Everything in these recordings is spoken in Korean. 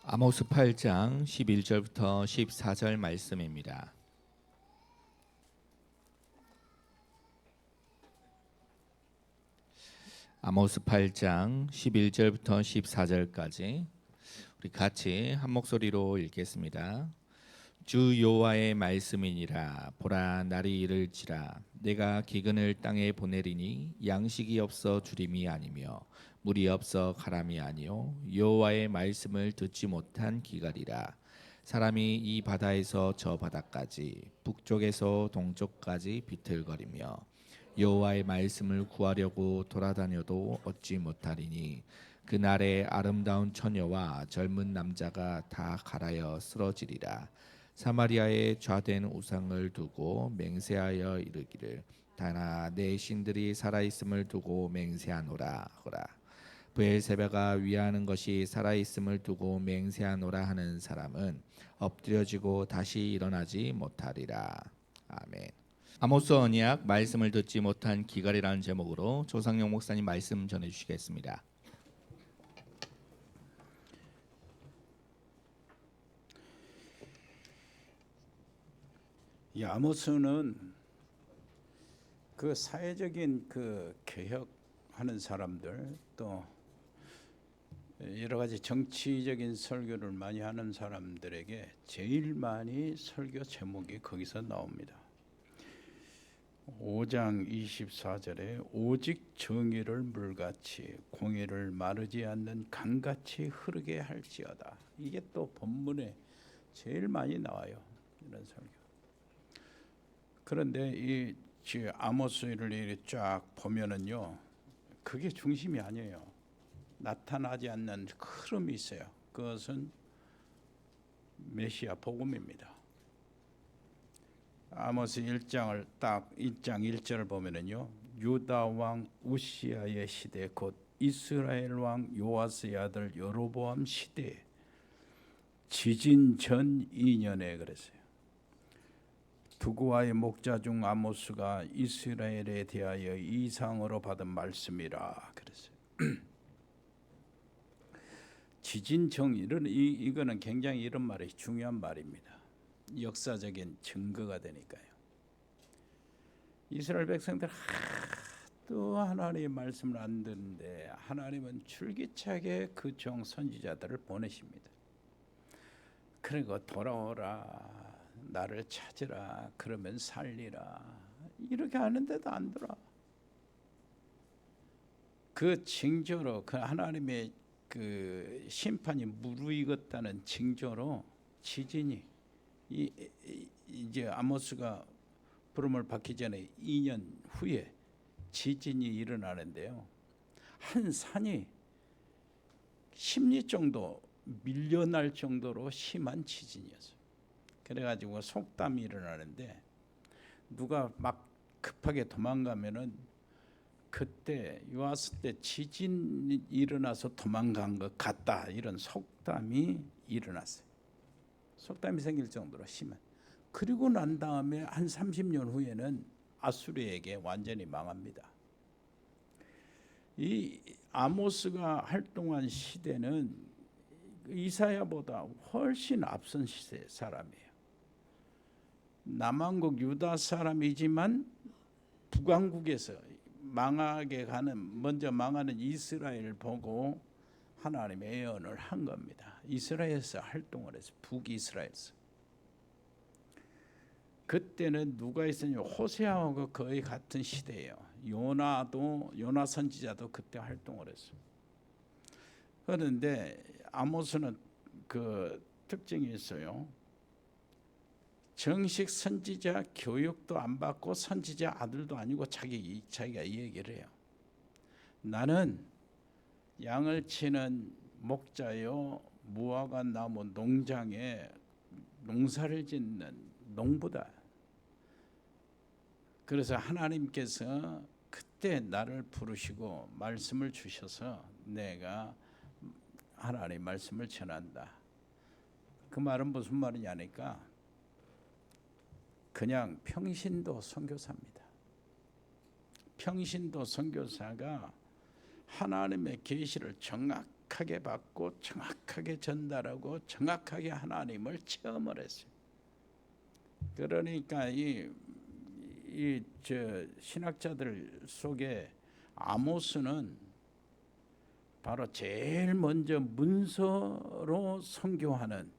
아모스 8장 11절부터 14절 말씀입니다. 아모스 8장 11절부터 14절까지 우리 같이 한 목소리로 읽겠습니다. 주 여호와의 말씀이니라. 보라, 날이 이를지라. 내가 기근을 땅에 보내리니 양식이 없어 주림이 아니며 물이 없어 가람이 아니요 여호와의 말씀을 듣지 못한 기갈이라. 사람이 이 바다에서 저 바다까지 북쪽에서 동쪽까지 비틀거리며 여호와의 말씀을 구하려고 돌아다녀도 얻지 못하리니 그날에 아름다운 처녀와 젊은 남자가 다 갈아여 쓰러지리라. 사마리아에 좌된 우상을 두고 맹세하여 이르기를 다나 내 신들이 살아있음을 두고 맹세하노라 하라. 브엘세바가 위하는 것이 살아있음을 두고 맹세하노라 하는 사람은 엎드려지고 다시 일어나지 못하리라. 아멘. 아모스 언약 말씀을 듣지 못한 기갈이라는 제목으로 조상용 목사님 말씀 전해주시겠습니다. 이 아모스는 그 사회적인 그 개혁하는 사람들, 또 여러 가지 정치적인 설교를 많이 하는 사람들에게 제일 많이 설교 제목이 거기서 나옵니다. 5장 24절에 오직 정의를 물같이 공의를 마르지 않는 강같이 흐르게 할지어다. 이게 또 본문에 제일 많이 나와요, 이런 설교. 그런데 이 아모스를 쫙 보면은요, 그게 중심이 아니에요. 나타나지 않는 흐름이 있어요. 그것은 메시아 복음입니다. 아모스 1장을 딱 1장 1절을 보면은요, 유다 왕 우시아의 시대 곧 이스라엘 왕 요아스의 아들 여로보암 시대 지진 전 2년에 그랬어요. 두구와의 목자 중 아모스가 이스라엘에 대하여 이상으로 받은 말씀이라 그랬어요. 지진정의는 이거는 굉장히 이런 말이 중요한 말입니다. 역사적인 증거가 되니까요. 이스라엘 백성들 또 하나님의 말씀을 안 듣는데 하나님은 줄기차게 그 종 선지자들을 보내십니다. 그리고 돌아오라, 나를 찾으라, 그러면 살리라, 이렇게 하는데도 안 들어. 그 징조로, 그 하나님의 그 심판이 무르익었다는 징조로 지진이 이제 아모스가 부름을 받기 전에 2년 후에 지진이 일어나는데요, 한 산이 심리 정도 밀려날 정도로 심한 지진이었어요. 그래가지고 속담이 일어나는데, 누가 막 급하게 도망가면은 그때 요아스 때 지진이 일어나서 도망간 것 같다, 이런 속담이 일어났어요. 속담이 생길 정도로 심한. 그리고 난 다음에 한 30년 후에는 아수르에게 완전히 망합니다. 이 아모스가 활동한 시대는 이사야보다 훨씬 앞선 시대 사람이에요. 남왕국 유다 사람이지만 북왕국에서 망하게 가는, 먼저 망하는 이스라엘을 보고 하나님의 예언을 한 겁니다. 이스라엘에서 활동을 해서, 북이스라엘에서. 그때는 누가 있었냐, 호세아하고 거의 같은 시대예요. 요나 선지자도 그때 활동을 했어요. 그런데 아모스는 그 특징이 있어요. 정식 선지자 교육도 안 받고 선지자 아들도 아니고 자기가 이 얘기를 해요. 나는 양을 치는 목자요, 무화과 나무 농장에 농사를 짓는 농부다. 그래서 하나님께서 그때 나를 부르시고 말씀을 주셔서 내가 하나님의 말씀을 전한다. 그 말은 무슨 말이냐니까, 그냥 평신도 선교사입니다. 평신도 선교사가 하나님의 계시를 정확히 정확하게 받고 정확하게 전달하고 정확하게 하나님을 체험을 했어요. 그러니까 신학자들 속에 아모스는 바로 제일 먼저 문서로 선교하는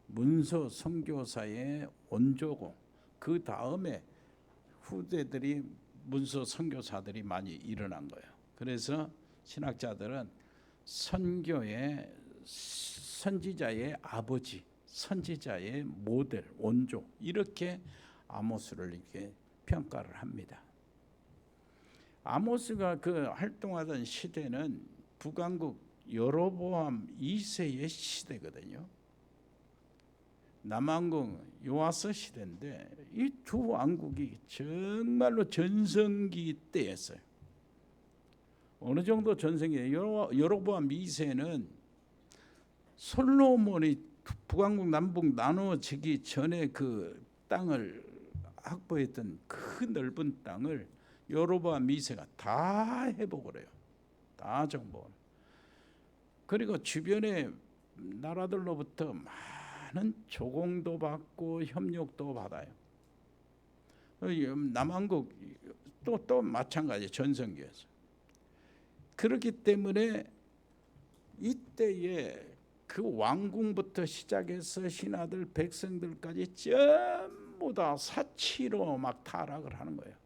문서 선교사의 원조고, 그 다음에 후대들이 문서 선교사들이 많이 일어난 거예요. 그래서 신학자들은 선교의 선지자의 아버지, 선지자의 모델, 원조, 이렇게 아모스를 이렇게 평가를 합니다. 아모스가 그 활동하던 시대는 북왕국 여로보암 2세의 시대거든요. 남왕국 요아스 시대인데 이 두 왕국이 정말로 전성기 때였어요. 어느 정도 전성기예요? 여로보암 2세는 솔로몬이 북왕국 남북 나눠지기 전에 그 땅을 확보했던 그 넓은 땅을 여로보암 2세가 다 회복을 해요. 다 정복을. 그리고 주변의 나라들로부터 많은 조공도 받고 협력도 받아요. 남한국 또 마찬가지 전성기였어요. 그렇기 때문에 이때에 그 왕궁부터 시작해서 신하들 백성들까지 전부 다 사치로 막 타락을 하는 거예요.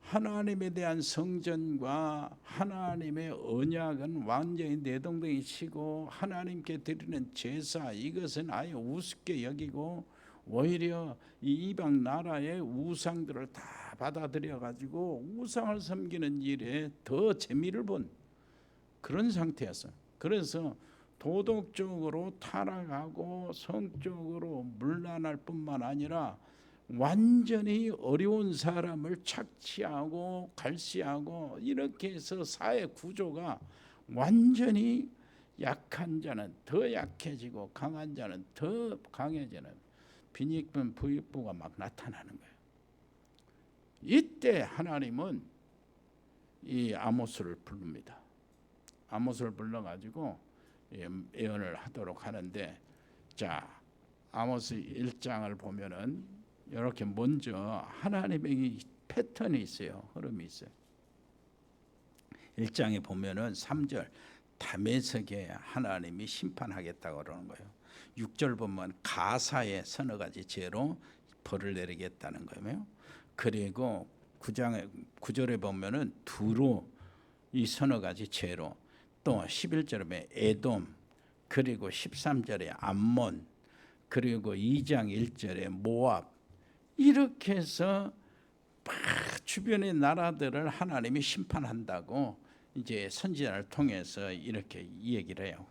하나님에 대한 성전과 하나님의 언약은 완전히 내동댕이 치고 하나님께 드리는 제사, 이것은 아예 우습게 여기고 오히려 이 이방 나라의 우상들을 다 받아들여 가지고 우상을 섬기는 일에 더 재미를 본 그런 상태였어요. 그래서 도덕적으로 타락하고 성적으로 문란할 뿐만 아니라 완전히 어려운 사람을 착취하고 갈시하고 이렇게 해서 사회 구조가 완전히 약한 자는 더 약해지고 강한 자는 더 강해지는 빈익분 부익부가 막 나타나는 거예요. 이때 하나님은 이 아모스를 부릅니다. 아모스를 불러가지고 예언을 하도록 하는데, 자, 아모스 1장을 보면은 이렇게 먼저 하나님의 이 패턴이 있어요. 흐름이 있어요. 1장에 보면은 3절 다메섹에 하나님이 심판하겠다고 그러는 거예요. 6절 보면 가사의 서너 가지 죄로 벌을 내리겠다는 거예요. 그리고 9절에 보면은 두로 이 서너 가지 죄로, 또 11절에 에돔, 그리고 13절에 암몬, 그리고 2장 1절에 모압, 이렇게 해서 막 주변의 나라들을 하나님이 심판한다고 이제 선지자를 통해서 이렇게 얘기를 해요.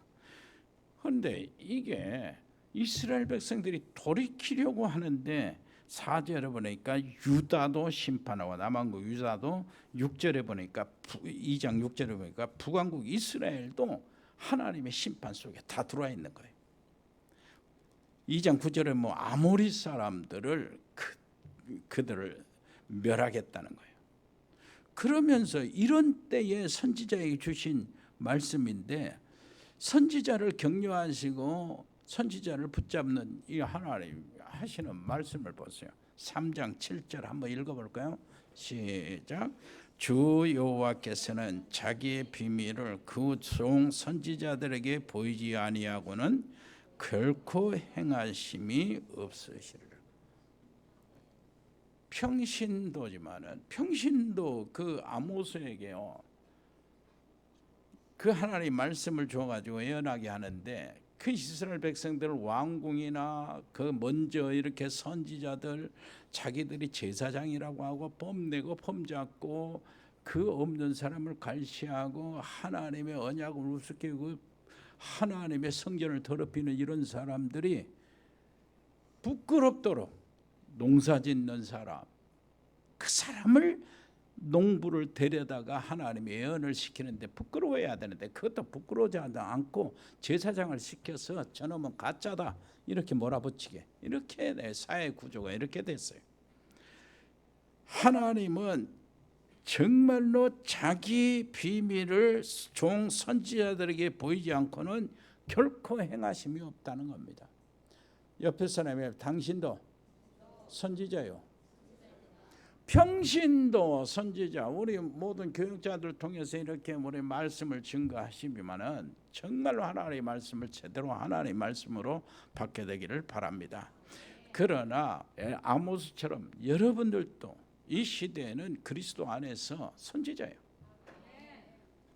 그런데 이게 이스라엘 백성들이 돌이키려고 하는데 4절에 보니까 유다도 심판하고 남왕국 유다도, 6절에 보니까 2장 6절에 보니까 북왕국 이스라엘도 하나님의 심판 속에 다 들어와 있는 거예요. 2장 9절에 뭐 아모리 사람들을 그들을 멸하겠다는 거예요. 그러면서 이런 때에 선지자에게 주신 말씀인데, 선지자를 격려하시고 선지자를 붙잡는 이 하나님 하시는 말씀을 보세요. 3장 7절 한번 읽어볼까요? 시작. 주 여호와께서는 자기의 비밀을 그 종 선지자들에게 보이지 아니하고는 결코 행하심이 없으시리라. 평신도지만은, 평신도 그 아모스에게요, 그 하나님 말씀을 줘가지고 예언하게 하는데, 그 이스라엘 백성들 왕궁이나 그 먼저 이렇게 선지자들 자기들이 제사장이라고 하고 뽐내고 폼잡고 그 없는 사람을 갈시하고 하나님의 언약을 우습게 여기고 하나님의 성전을 더럽히는 이런 사람들이 부끄럽도록 농사짓는 사람, 그 사람을 농부를 데려다가 하나님의 예언을 시키는데 부끄러워해야 되는데 그것도 부끄러워하지 않고 제사장을 시켜서 저놈은 가짜다 이렇게 몰아붙이게, 이렇게 사회 구조가 이렇게 됐어요. 하나님은 정말로 자기 비밀을 종 선지자들에게 보이지 않고는 결코 행하심이 없다는 겁니다. 옆에 사람이 당신도 선지자요. 평신도 선지자. 우리 모든 교육자들 통해서 이렇게 우리 말씀을 증거하시지만은 정말로 하나님의 말씀을 제대로 하나님의 말씀으로 받게 되기를 바랍니다. 그러나 아모스처럼 여러분들도 이 시대에는 그리스도 안에서 선지자예요.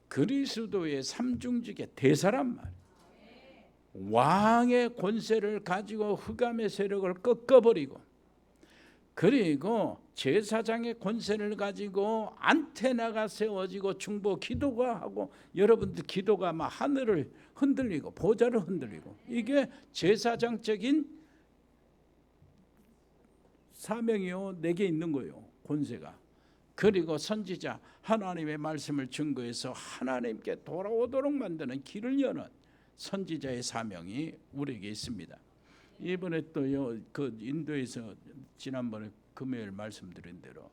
그리스도의 삼중직의 대사란 말이에요. 왕의 권세를 가지고 흑암의 세력을 꺾어버리고, 그리고 제사장의 권세를 가지고 안테나가 세워지고 중보 기도가 하고, 여러분들 기도가 막 하늘을 흔들리고 보좌를 흔들리고, 이게 제사장적인 사명이요, 내게 있는 거예요, 권세가. 그리고 선지자, 하나님의 말씀을 증거해서 하나님께 돌아오도록 만드는 길을 여는 선지자의 사명이 우리에게 있습니다. 이번에 또요, 그 인도에서 지난번에 금요일 말씀드린 대로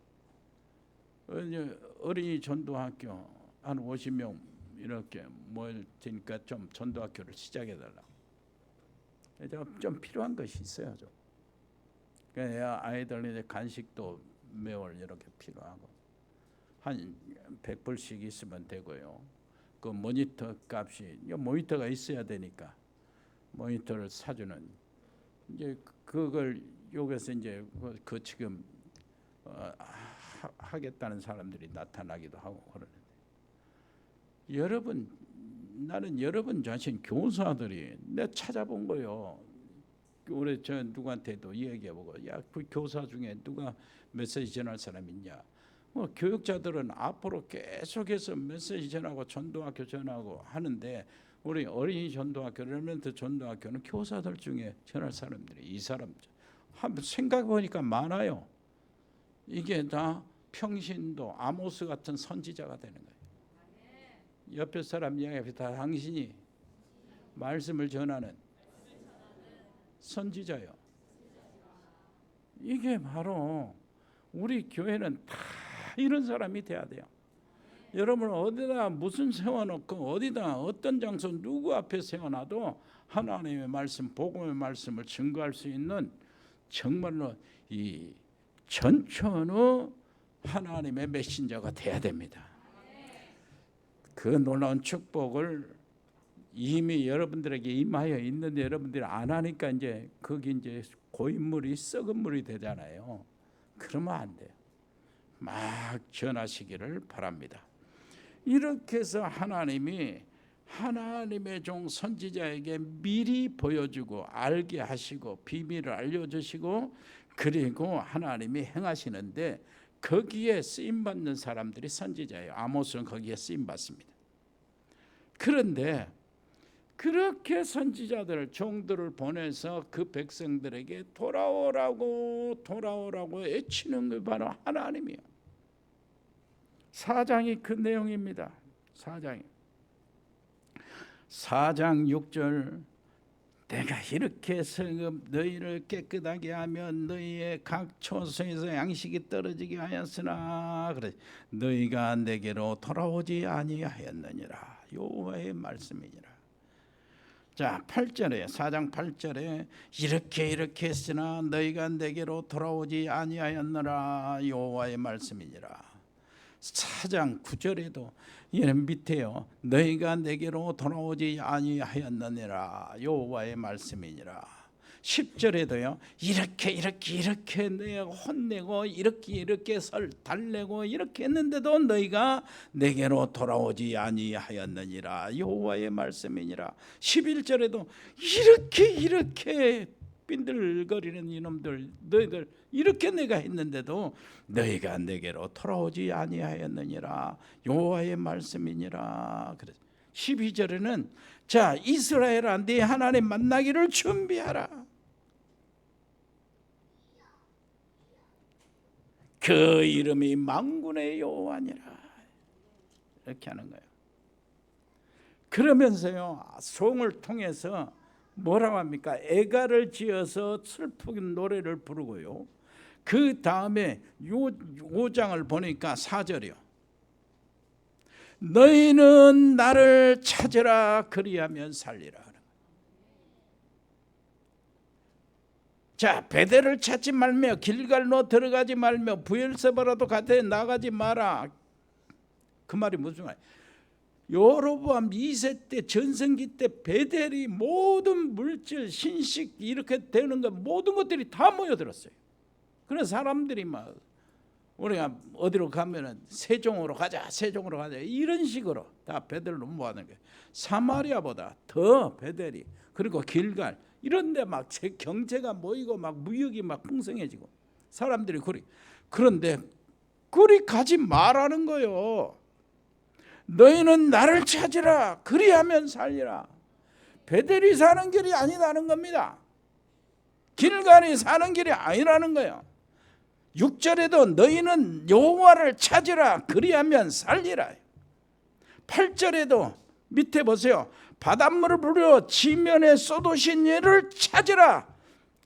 어린이 전도학교 한 50명 이렇게 모일 테니까 좀 전도학교를 시작해 달라. 좀 필요한 것이 있어요, 좀. 그러니까 아이들 이제 간식도 매월 이렇게 필요하고, 한 100불씩 있으면 되고요. 그 모니터 값이, 모니터가 있어야 되니까 모니터를 사주는, 이제 그걸 여기서 이제 그 지금 하겠다는 사람들이 나타나기도 하고 그러는데, 여러분, 나는 여러분 자신 교사들이 내가 찾아본 거요. 우리 저 누구한테도 얘기해보고, 야, 그 교사 중에 누가 메시지 전할 사람 있냐? 교육자들은 앞으로 계속해서 메시지 전하고 전도학교 전하고 하는데, 우리 어린이 전도학교, 레멘트 전도학교는 교사들 중에 전할 사람들이 이 사람 한번 생각해 보니까 많아요. 이게 다 평신도 아모스 같은 선지자가 되는 거예요. 옆에 사람 이야기 다 당신이 말씀을 전하는 선지자요. 이게 바로 우리 교회는 다 이런 사람이 돼야 돼요. 여러분, 어디다 무슨 세워놓고 어디다 어떤 장소 누구 앞에 세워놔도 하나님의 말씀, 복음의 말씀을 증거할 수 있는 정말로 이 전천후 하나님의 메신저가 돼야 됩니다. 그 놀라운 축복을 이미 여러분들에게 임하여 있는데 여러분들이 안 하니까 이제 거기 이제 고인물이 썩은 물이 되잖아요. 그러면 안 돼요. 막 전하시기를 바랍니다. 이렇게 해서 하나님이 하나님의 종 선지자에게 미리 보여주고 알게 하시고 비밀을 알려주시고, 그리고 하나님이 행하시는데 거기에 쓰임받는 사람들이 선지자예요. 아모스는 거기에 쓰임받습니다. 그런데 그렇게 선지자들, 종들을 보내서 그 백성들에게 돌아오라고 외치는 게 바로 하나님이에요. 4장이 그 내용입니다. 4장 6절, 내가 이렇게 성읍 너희를 깨끗하게 하면 너희의 각 초소에서 양식이 떨어지게 하였으나, 그래 너희가 내게로 돌아오지 아니하였느니라. 여호와의 말씀이니라. 자, 8절에 4장 8절에 이렇게 했으나 너희가 내게로 돌아오지 아니하였느라. 여호와의 말씀이니라. 4장 9절에도 얘는 밑에요. 너희가 내게로 돌아오지 아니하였느니라. 여호와의 말씀이니라. 10절에도요. 이렇게 내가 혼내고 이렇게 달래고 이렇게 했는데도 너희가 내게로 돌아오지 아니하였느니라. 여호와의 말씀이니라. 11절에도 이렇게 빈들거리는 이놈들, 너희들 이렇게 내가 했는데도 너희가 내게로 돌아오지 아니하였느니라. 여호와의 말씀이니라. 그래. 12절에는 자, 이스라엘아, 네 하나님 만나기를 준비하라. 그 이름이 만군의 여호와니라. 이렇게 하는 거예요. 그러면서요, 송을 통해서 뭐라고 합니까? 애가를 지어서 슬픈 노래를 부르고요. 그 다음에 5장을 보니까 4절이요. 너희는 나를 찾으라 그리하면 살리라. 자, 베델을 찾지 말며 길갈로 들어가지 말며 브엘세바라도 곁에 나가지 마라. 그 말이 무슨 말이야? 여로보암 2세 때 전성기 때 베델이 모든 물질, 신식 이렇게 되는 것 모든 것들이 다 모여들었어요. 그래서 사람들이 막 우리가 어디로 가면은 세종으로 가자, 세종으로 가자 이런 식으로 다 베델로 모아는 거예요. 사마리아보다 더 베델이 그리고 길갈 이런데 막 경제가 모이고 막 무역이 막 풍성해지고 사람들이 그런데 그리 가지 말라는 거요. 너희는 나를 찾으라 그리하면 살리라. 베델이 사는 길이 아니라는 겁니다. 길갈이 사는 길이 아니라는 거예요. 6절에도 너희는 여호와를 찾으라 그리하면 살리라. 8절에도 밑에 보세요. 바닷물을 부려 지면에 쏟으신 이를 찾으라.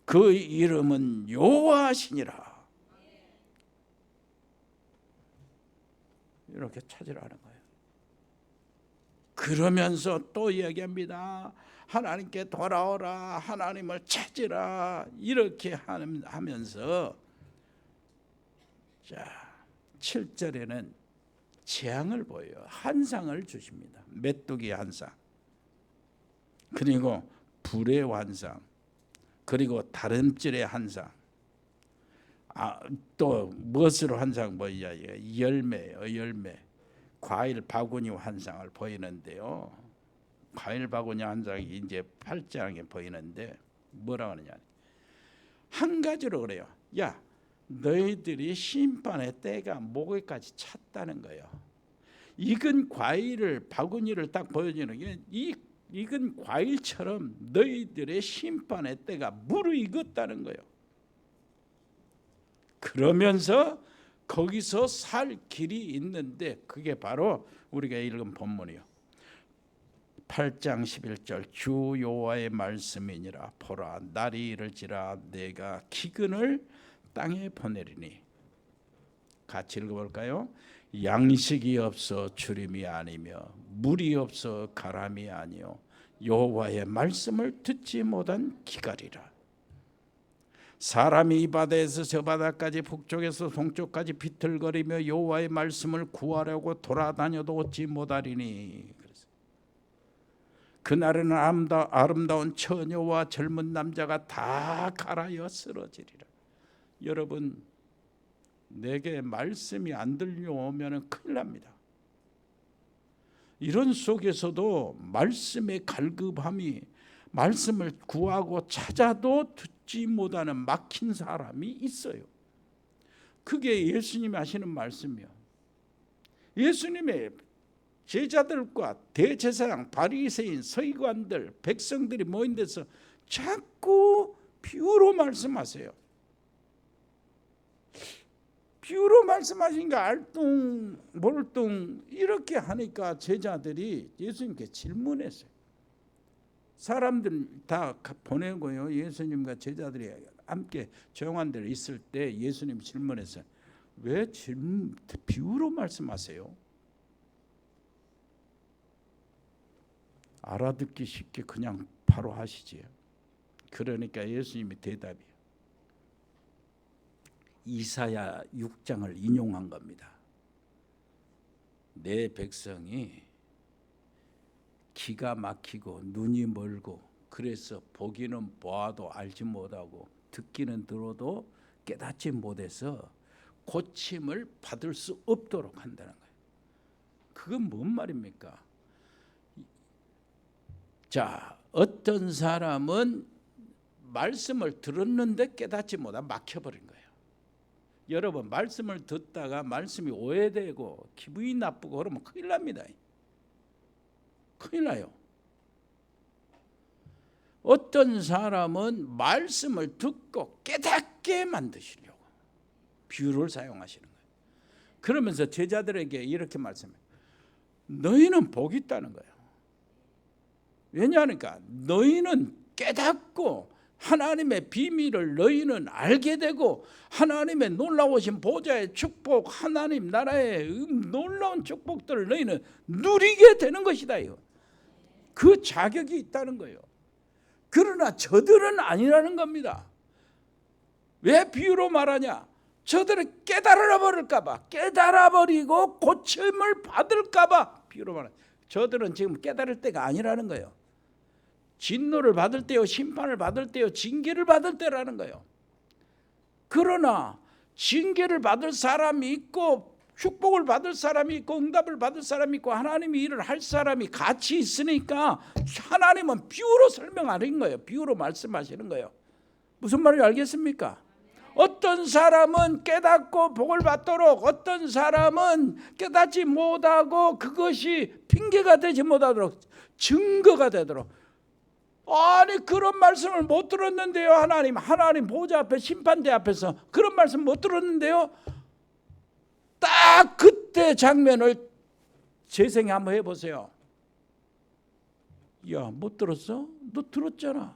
그 이름은 여호와시니라. 이렇게 찾으라는 거예요. 그러면서 또 이야기합니다. 하나님께 돌아오라, 하나님을 찾으라 이렇게 하면서 자 7절에는 재앙을 보여요. 환상을 주십니다. 메뚜기 환상, 그리고 불의 환상, 그리고 다름질의 환상, 또 무엇으로 환상 보이냐? 열매예요. 열매, 과일 바구니 환상을 보이는데요. 과일 바구니 환상이 이제 8장에 보이는데 뭐라 하느냐? 한 가지로 그래요. 야, 너희들이 심판의 때가 목에까지 찼다는 거예요. 익은 과일을 바구니를 딱 보여주는 게 익은 과일처럼 너희들의 심판의 때가 무르익었다는 거예요. 그러면서 거기서 살 길이 있는데 그게 바로 우리가 읽은 본문이요. 8장 11절 주 여호와의 말씀이니라. 보라 날이 이를지라 내가 기근을 땅에 보내리니. 같이 읽어볼까요? 양식이 없어 주림이 아니며 물이 없어 가람이 아니요 여호와의 말씀을 듣지 못한 기갈이라. 사람이 이 바다에서 저 바다까지 북쪽에서 동쪽까지 비틀거리며 여호와의 말씀을 구하려고 돌아다녀도 얻지 못하리니. 그날에는 아름다운 처녀와 젊은 남자가 다 갈아여 쓰러지리라. 여러분, 내게 말씀이 안 들려오면 큰일 납니다. 이런 속에서도 말씀의 갈급함이, 말씀을 구하고 찾아도 듣지 못하는 막힌 사람이 있어요. 그게 예수님이 하시는 말씀이요. 예수님의 제자들과 대제사장, 바리새인, 서기관들, 백성들이 모인 데서 자꾸 비유로 말씀하세요. 비유로 말씀하시니까 알뚱몰뚱 이렇게 하니까 제자들이 예수님께 질문했어요. 사람들 다 보내고요. 예수님과 제자들이 함께 조용한 데로 있을 때 예수님 질문했어요. 왜 비유로 말씀하세요? 알아듣기 쉽게 그냥 바로 하시지요. 그러니까 예수님이 대답이에요. 이사야 6장을 인용한 겁니다. 내 백성이 기가 막히고 눈이 멀고 그래서 보기는 보아도 알지 못하고 듣기는 들어도 깨닫지 못해서 고침을 받을 수 없도록 한다는 거예요. 그건 뭔 말입니까? 자, 어떤 사람은 말씀을 들었는데 깨닫지 못하고 막혀버린 거예요. 여러분, 말씀을 듣다가 말씀이 오해되고 기분이 나쁘고 그러면 큰일 납니다. 큰일 나요. 어떤 사람은 말씀을 듣고 깨닫게 만드시려고 비유를 사용하시는 거예요. 그러면서 제자들에게 이렇게 말씀해요. 너희는 복이 있다는 거예요. 왜냐하니까 너희는 깨닫고 하나님의 비밀을 너희는 알게 되고 하나님의 놀라우신 보좌의 축복, 하나님 나라의 놀라운 축복들을 너희는 누리게 되는 것이다. 이거. 그 자격이 있다는 거예요. 그러나 저들은 아니라는 겁니다. 왜 비유로 말하냐? 저들은 깨달아 버릴까 봐, 깨달아 버리고 고침을 받을까 봐 비유로 말하냐. 저들은 지금 깨달을 때가 아니라는 거예요. 진노를 받을 때요, 심판을 받을 때요, 징계를 받을 때라는 거예요. 그러나 징계를 받을 사람이 있고 축복을 받을 사람이 있고 응답을 받을 사람이 있고 하나님이 일을 할 사람이 같이 있으니까 하나님은 비유로 설명하는 거예요. 비유로 말씀하시는 거예요. 무슨 말인지 알겠습니까? 어떤 사람은 깨닫고 복을 받도록, 어떤 사람은 깨닫지 못하고 그것이 핑계가 되지 못하도록, 증거가 되도록. 아니 그런 말씀을 못 들었는데요. 하나님 보좌 앞에, 심판대 앞에서 그런 말씀 못 들었는데요. 딱 그때 장면을 재생해 한번 해보세요. 야, 못 들었어? 너 들었잖아.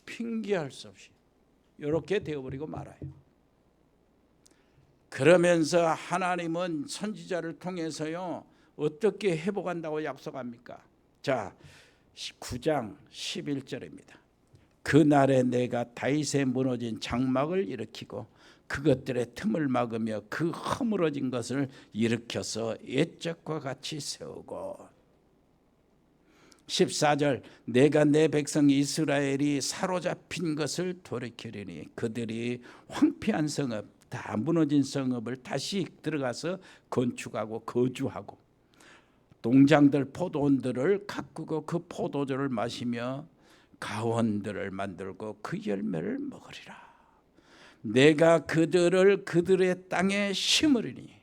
핑계할 수 없이 이렇게 되어버리고 말아요. 그러면서 하나님은 선지자를 통해서요 어떻게 회복한다고 약속합니까? 자, 9장 11절입니다. 그날에 내가 다윗의 무너진 장막을 일으키고 그것들의 틈을 막으며 그 허물어진 것을 일으켜서 옛적과 같이 세우고 14절 내가 내 백성 이스라엘이 사로잡힌 것을 돌이키리니 그들이 황폐한 성읍, 다 무너진 성읍을 다시 들어가서 건축하고 거주하고 농장들 포도원들을 가꾸고 그 포도주를 마시며 가원들을 만들고 그 열매를 먹으리라. 내가 그들을 그들의 땅에 심으리니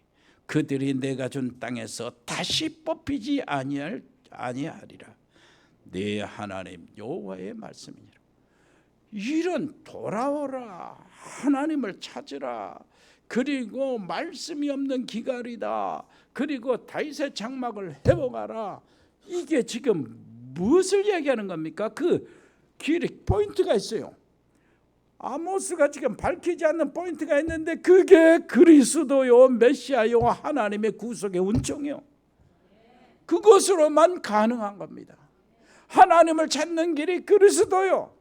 그들이 내가 준 땅에서 다시 뽑히지 아니하리라. 내 하나님 여호와의 말씀이니라. 이런 돌아오라, 하나님을 찾으라, 그리고 말씀이 없는 기갈이다, 그리고 다윗의 장막을 회복하라. 이게 지금 무엇을 얘기하는 겁니까? 그 길이 포인트가 있어요. 아모스가 지금 밝히지 않는 포인트가 있는데 그게 그리스도요, 메시아요, 하나님의 구속의 은총이요. 그것으로만 가능한 겁니다. 하나님을 찾는 길이 그리스도요.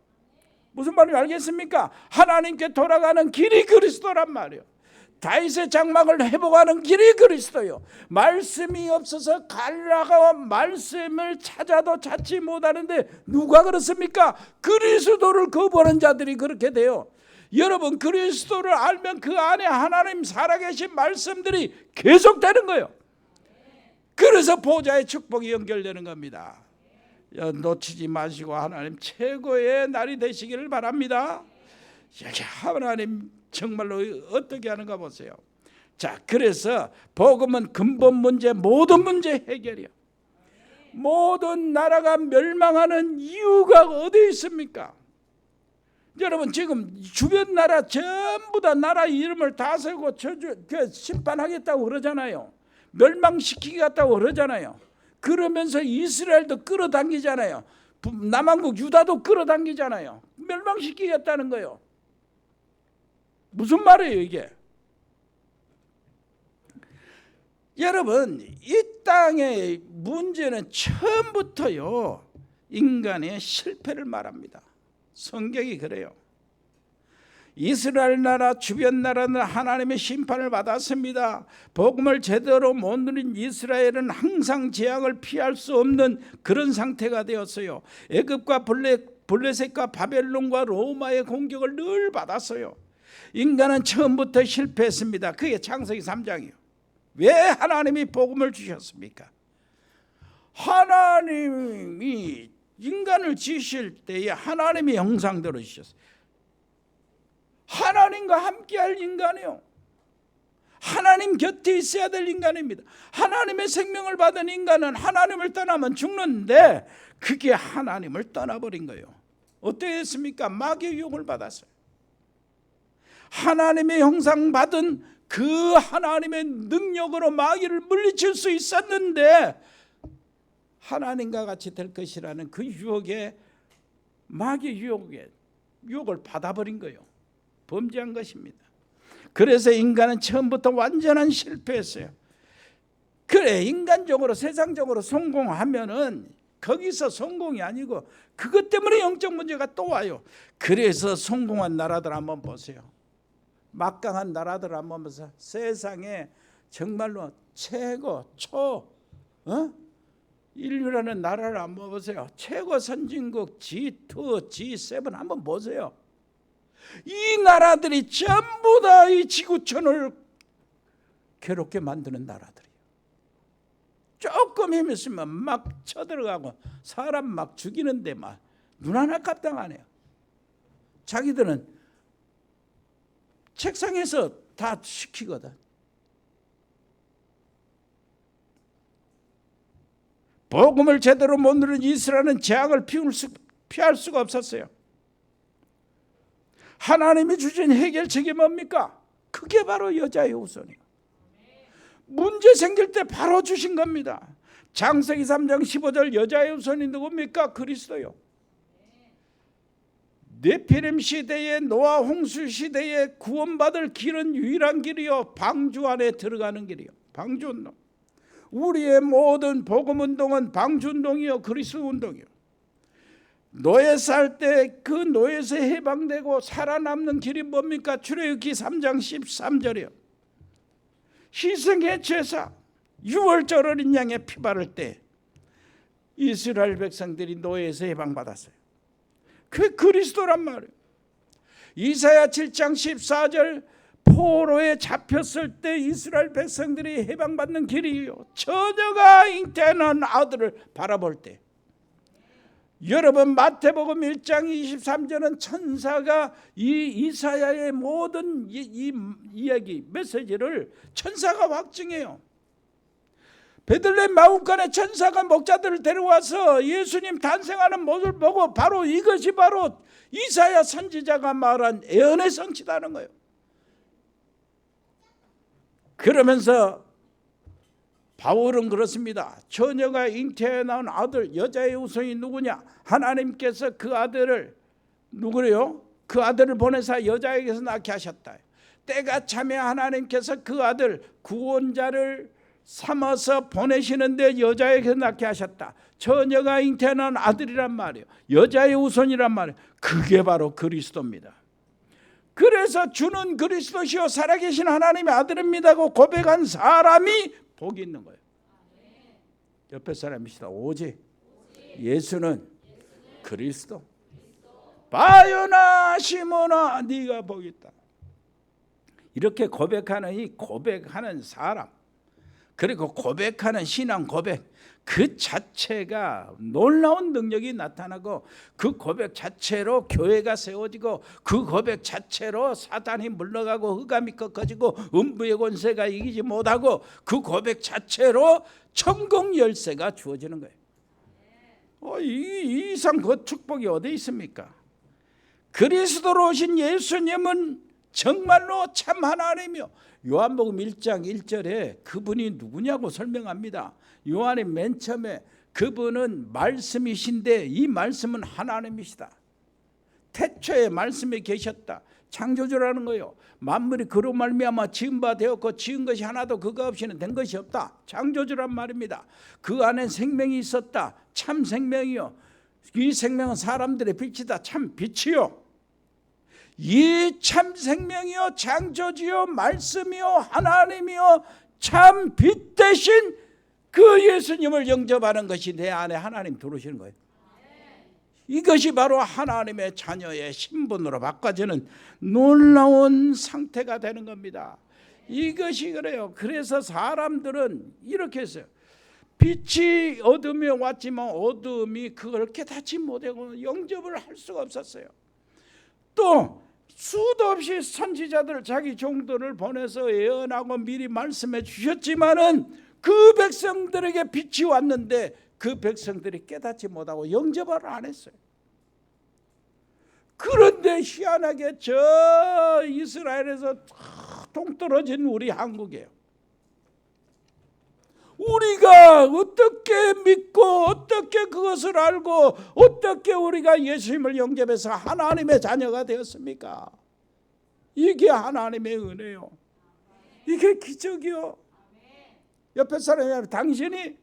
무슨 말인지 알겠습니까? 하나님께 돌아가는 길이 그리스도란 말이에요. 다윗의 장막을 회복하는 길이 그리스도요. 말씀이 없어서 갈라가 말씀을 찾아도 찾지 못하는데 누가 그렇습니까? 그리스도를 거부하는 자들이 그렇게 돼요. 여러분 그리스도를 알면 그 안에 하나님 살아계신 말씀들이 계속되는 거예요. 그래서 보좌의 축복이 연결되는 겁니다. 놓치지 마시고 하나님 최고의 날이 되시기를 바랍니다. 여기 하나님 정말로 어떻게 하는가 보세요. 자, 그래서 복음은 근본 문제, 모든 문제 해결이야. 모든 나라가 멸망하는 이유가 어디 있습니까? 여러분 지금 주변 나라 전부 다 나라 이름을 다 세우고 심판하겠다고 그러잖아요. 멸망시키겠다고 그러잖아요. 그러면서 이스라엘도 끌어당기잖아요. 남한국 유다도 끌어당기잖아요. 멸망시키겠다는 거예요. 무슨 말이에요 이게? 여러분 이 땅의 문제는 처음부터요 인간의 실패를 말합니다. 성경이 그래요. 이스라엘 나라 주변 나라는 하나님의 심판을 받았습니다. 복음을 제대로 못 누린 이스라엘은 항상 재앙을 피할 수 없는 그런 상태가 되었어요. 애굽과 블레셋과 바벨론과 로마의 공격을 늘 받았어요. 인간은 처음부터 실패했습니다. 그게 창세기 3장이에요. 왜 하나님이 복음을 주셨습니까? 하나님이 인간을 지으실 때에 하나님의 형상대로 주셨어요. 하나님과 함께할 인간이요. 하나님 곁에 있어야 될 인간입니다. 하나님의 생명을 받은 인간은 하나님을 떠나면 죽는데 그게 하나님을 떠나버린 거예요. 어떻게 됐습니까? 마귀의 유혹을 받았어요. 하나님의 형상 받은 그 하나님의 능력으로 마귀를 물리칠 수 있었는데 하나님과 같이 될 것이라는 그 유혹에, 마귀의 유혹에 유혹을 받아버린 거예요. 범죄한 것입니다. 그래서 인간은 처음부터 완전한 실패했어요. 그래, 인간적으로 세상적으로 성공하면은 거기서 성공이 아니고 그것 때문에 영적 문제가 또 와요. 그래서 성공한 나라들 한번 보세요. 막강한 나라들 한번 보세요. 세상에 정말로 최고 인류라는 나라를 한번 보세요. 최고 선진국 G2, G7 한번 보세요. 이 나라들이 전부 다 이 지구촌을 괴롭게 만드는 나라들이에요. 조금 힘 있으면 막 쳐들어가고 사람 막 죽이는데 막 눈 하나 깜짝 안 해요. 자기들은 책상에서 다 시키거든. 복음을 제대로 못 누린 이스라엘은 재앙을 피할 수가 없었어요. 하나님이 주신 해결책이 뭡니까? 그게 바로 여자의 후손이에요. 문제 생길 때 바로 주신 겁니다. 창세기 3장 15절 여자의 후손이 누굽니까? 그리스도요. 네피림 시대에 노아 홍수 시대에 구원받을 길은 유일한 길이요, 방주 안에 들어가는 길이요. 방주운동. 우리의 모든 복음운동은 방주운동이요, 그리스도 운동이요. 노예 살 때 그 노예에서 해방되고 살아남는 길이 뭡니까? 출애굽기 3장 13절이요. 희생의 제사, 6월절 어린 양의 피 바를 때 이스라엘 백성들이 노예에서 해방받았어요. 그 그리스도란 말이에요. 이사야 7장 14절 포로에 잡혔을 때 이스라엘 백성들이 해방받는 길이에요. 처녀가 잉태한 아들을 바라볼 때. 여러분 마태복음 1장 23절은 천사가 이 이사야의 모든 이 이야기 메시지를 천사가 확증해요. 베들레헴 마음간에 천사가 목자들을 데려와서 예수님 탄생하는 모습을 보고 바로 이것이 바로 이사야 선지자가 말한 예언의 성취다는 거예요. 그러면서 바울은 그렇습니다. 처녀가 잉태해 낳은 아들 여자의 후손이 누구냐? 하나님께서 그 아들을 누구래요? 그 아들을 보내사 여자에게서 낳게 하셨다. 때가 차면 하나님께서 그 아들 구원자를 삼아서 보내시는데 여자에게서 낳게 하셨다. 처녀가 잉태한 아들이란 말이에요. 여자의 후손이란 말이에요. 그게 바로 그리스도입니다. 그래서 주는 그리스도시요 살아계신 하나님의 아들입니다고 고백한 사람이 복이 있는 거예요. 옆에 사람이시다. 오직 예수는 그리스도. 바요나 시모나 네가 복이 있다. 이렇게 고백하는 이 고백하는 사람, 그리고 고백하는 신앙 고백 그 자체가 놀라운 능력이 나타나고 그 고백 자체로 교회가 세워지고 그 고백 자체로 사단이 물러가고 흑암이 꺾어지고 음부의 권세가 이기지 못하고 그 고백 자체로 천국 열쇠가 주어지는 거예요. 이 이상 그 축복이 어디 있습니까? 그리스도로 오신 예수님은 정말로 참 하나님이요. 요한복음 1장 1절에 그분이 누구냐고 설명합니다. 요한이 맨 처음에 그분은 말씀이신데 이 말씀은 하나님이시다. 태초에 말씀이 계셨다. 창조주라는 거예요. 만물이 그로 말미암아 지은 바 되었고 지은 것이 하나도 그가 없이는 된 것이 없다. 창조주란 말입니다. 그 안에 생명이 있었다. 참 생명이요. 이 생명은 사람들의 빛이다. 참 빛이요. 이 참 생명이요 창조주요 말씀이요 하나님이요 참 빛 대신 그 예수님을 영접하는 것이 내 안에 하나님 들어오시는 거예요. 이것이 바로 하나님의 자녀의 신분으로 바꿔지는 놀라운 상태가 되는 겁니다. 이것이 그래요. 그래서 사람들은 이렇게 했어요. 빛이 어둠에 왔지만 어둠이 그걸 깨닫지 못하고 영접을 할 수가 없었어요. 또 수도 없이 선지자들 자기 종들을 보내서 예언하고 미리 말씀해 주셨지만은 그 백성들에게 빛이 왔는데 그 백성들이 깨닫지 못하고 영접을 안 했어요. 그런데 희한하게 저 이스라엘에서 동떨어진 우리 한국이에요. 우리가 어떻게 믿고 어떻게 그것을 알고 어떻게 우리가 예수님을 영접해서 하나님의 자녀가 되었습니까? 이게 하나님의 은혜요. 이게 기적이요. 옆에 사람이 당신이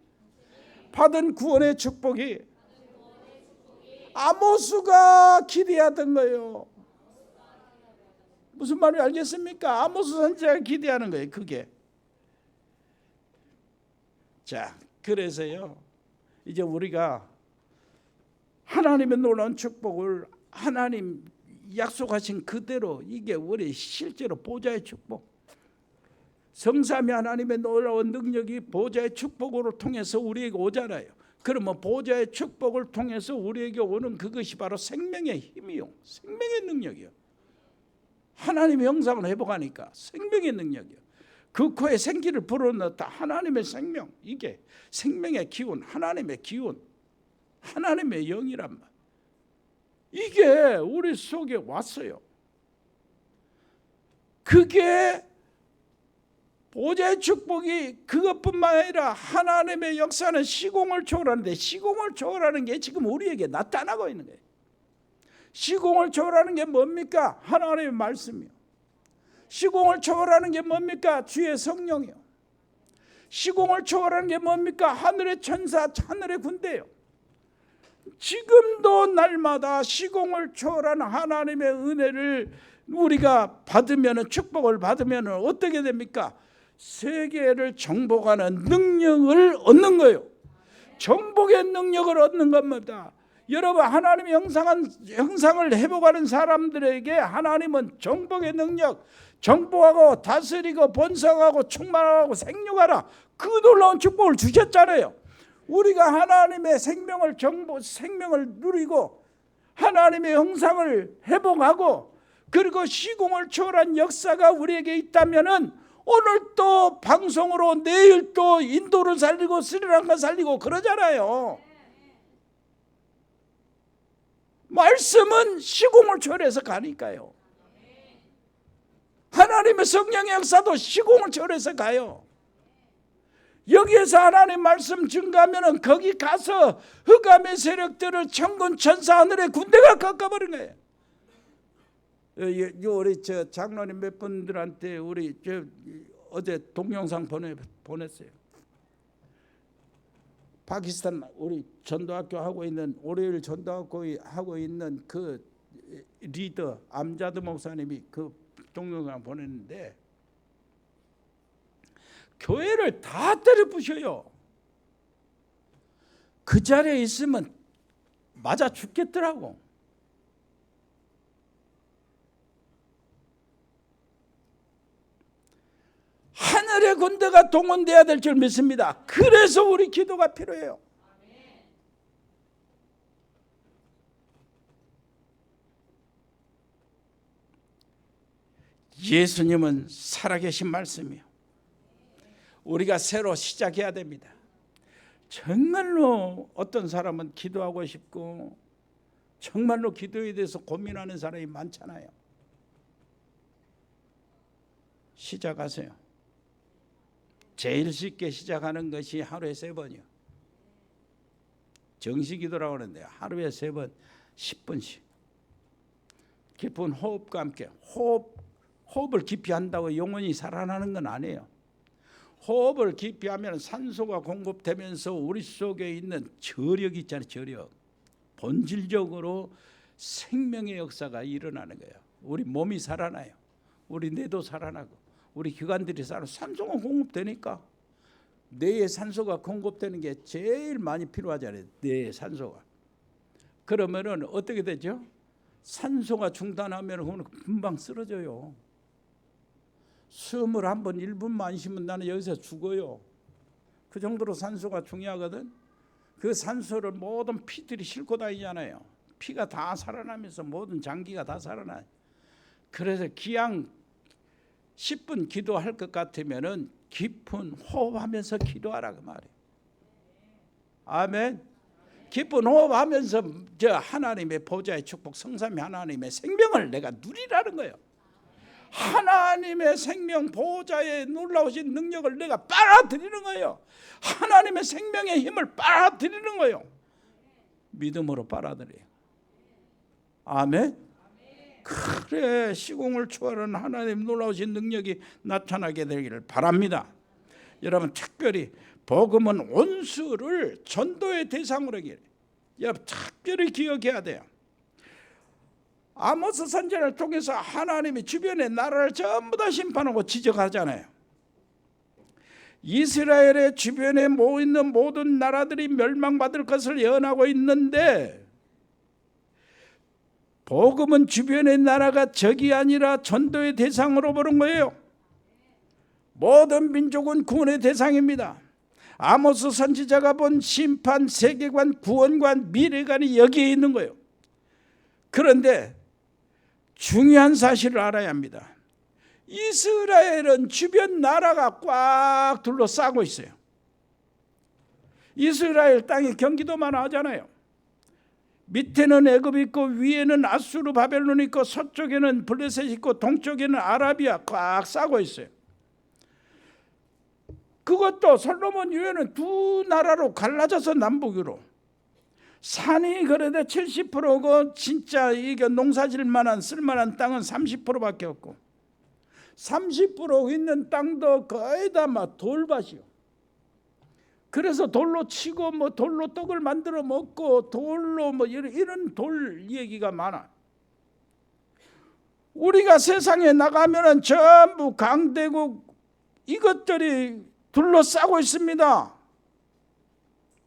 받은 구원의 축복이 아모스가 기대하던 거예요. 무슨 말인지 알겠습니까? 아모스 선지자가 기대하는 거예요. 그게. 자, 그래서요. 이제 우리가 하나님의 놀라운 축복을 하나님 약속하신 그대로 이게 우리 실제로 보좌의 축복. 성삼위 하나님의 놀라운 능력이 보좌의 축복으로 통해서 우리에게 오잖아요. 그러면 보좌의 축복을 통해서 우리에게 오는 그것이 바로 생명의 힘이요. 생명의 능력이요. 하나님의 형상을 회복하니까 생명의 능력이요. 그 코에 생기를 불어넣었다. 하나님의 생명. 이게 생명의 기운, 하나님의 기운, 하나님의 영이란 말. 이게 우리 속에 왔어요. 그게 보좌의 축복이 그것뿐만 아니라 하나님의 역사는 시공을 초월하는데 시공을 초월하는 게 지금 우리에게 나타나고 있는 거예요. 시공을 초월하는 게 뭡니까? 하나님의 말씀이요. 시공을 초월하는 게 뭡니까? 주의 성령이요. 시공을 초월하는 게 뭡니까? 하늘의 천사, 하늘의 군대요. 지금도 날마다 시공을 초월하는 하나님의 은혜를 우리가 받으면, 축복을 받으면 어떻게 됩니까? 세계를 정복하는 능력을 얻는 거예요. 정복의 능력을 얻는 겁니다. 여러분, 하나님의 형상을 회복하는 사람들에게 하나님은 정복의 능력, 정복하고 다스리고 번성하고 충만하고 생육하라, 그 놀라운 축복을 주셨잖아요. 우리가 하나님의 생명을 누리고 하나님의 형상을 회복하고 그리고 시공을 초월한 역사가 우리에게 있다면은 오늘 또 방송으로 내일 또 인도를 살리고 스리랑카 살리고 그러잖아요. 말씀은 시공을 초월해서 가니까요. 하나님의 성령의 역사도 시공을 초월해서 가요. 여기에서 하나님 말씀 증가하면 거기 가서 흑암의 세력들을 천군 천사 하늘의 군대가 꺾어버린 거예요. 우리 장로님 몇 분들한테 우리 어제 동영상 보냈어요. 파키스탄 우리 전도학교 하고 있는 월요일 전도학교 하고 있는 그 리더 암자드 목사님이 그 동영상 보냈는데 교회를 다 때려 부셔요. 그 자리에 있으면 맞아 죽겠더라고. 하늘의 군대가 동원돼야 될 줄 믿습니다. 그래서 우리 기도가 필요해요. 예수님은 살아계신 말씀이요. 우리가 새로 시작해야 됩니다. 정말로 어떤 사람은 기도하고 싶고 정말로 기도에 대해서 고민하는 사람이 많잖아요. 시작하세요. 제일 쉽게 시작하는 것이 하루에 3번이요. 정시기도라고 하는데 하루에 3번 10분씩 깊은 호흡과 함께 호흡을 깊이 한다고 영혼이 살아나는 건 아니에요. 호흡을 깊이 하면 산소가 공급되면서 우리 속에 있는 저력이 있잖아요. 저력. 본질적으로 생명의 역사가 일어나는 거예요. 우리 몸이 살아나요. 우리 뇌도 살아나고 우리 기관들이 산소가 공급되니까 뇌에 산소가 공급되는 게 제일 많이 필요하잖아요. 뇌에 산소가. 그러면은 어떻게 되죠? 산소가 중단하면 금방 쓰러져요. 숨을 한번 1분만 쉬면 나는 여기서 죽어요. 그 정도로 산소가 중요하거든. 그 산소를 모든 피들이 싣고 다니잖아요. 피가 다 살아나면서 모든 장기가 다 살아나요. 그래서 기양 10분 기도할 것 같으면은 깊은 호흡하면서 기도하라 그 말이에요. 아멘. 깊은 호흡하면서 저 하나님의 보좌의 축복, 성삼위 하나님의 생명을 내가 누리라는 거예요. 하나님의 생명 보호자의 놀라우신 능력을 내가 빨아들이는 거예요. 하나님의 생명의 힘을 빨아들이는 거예요. 믿음으로 빨아들여요. 아멘. 그래 시공을 초월하는 하나님 놀라우신 능력이 나타나게 되기를 바랍니다. 여러분 특별히 복음은 원수를 전도의 대상으로 해요. 여러분 특별히 기억해야 돼요. 아모스 선지자를 통해서 하나님이 주변의 나라를 전부 다 심판하고 지적하잖아요. 이스라엘의 주변에 모이는 모든 나라들이 멸망받을 것을 예언하고 있는데 복음은 주변의 나라가 적이 아니라 전도의 대상으로 보는 거예요. 모든 민족은 구원의 대상입니다. 아모스 선지자가 본 심판, 세계관, 구원관, 미래관이 여기에 있는 거예요. 그런데 중요한 사실을 알아야 합니다. 이스라엘은 주변 나라가 꽉 둘러싸고 있어요. 이스라엘 땅에 경기도만 하잖아요. 밑에는 애굽 있고 위에는 아수르 바벨론 있고 서쪽에는 블레셋 있고 동쪽에는 아라비아 꽉 싸고 있어요. 그것도 솔로몬 이후에는 두 나라로 갈라져서 남북으로. 산이 그래도 70%고 진짜 이게 농사질 만한 쓸만한 땅은 30%밖에 없고 30% 있는 땅도 거의 다 막 돌밭이요. 그래서 돌로 치고 뭐 돌로 떡을 만들어 먹고 돌로 뭐 이런 돌 얘기가 많아. 우리가 세상에 나가면은 전부 강대국 이것들이 둘러싸고 있습니다.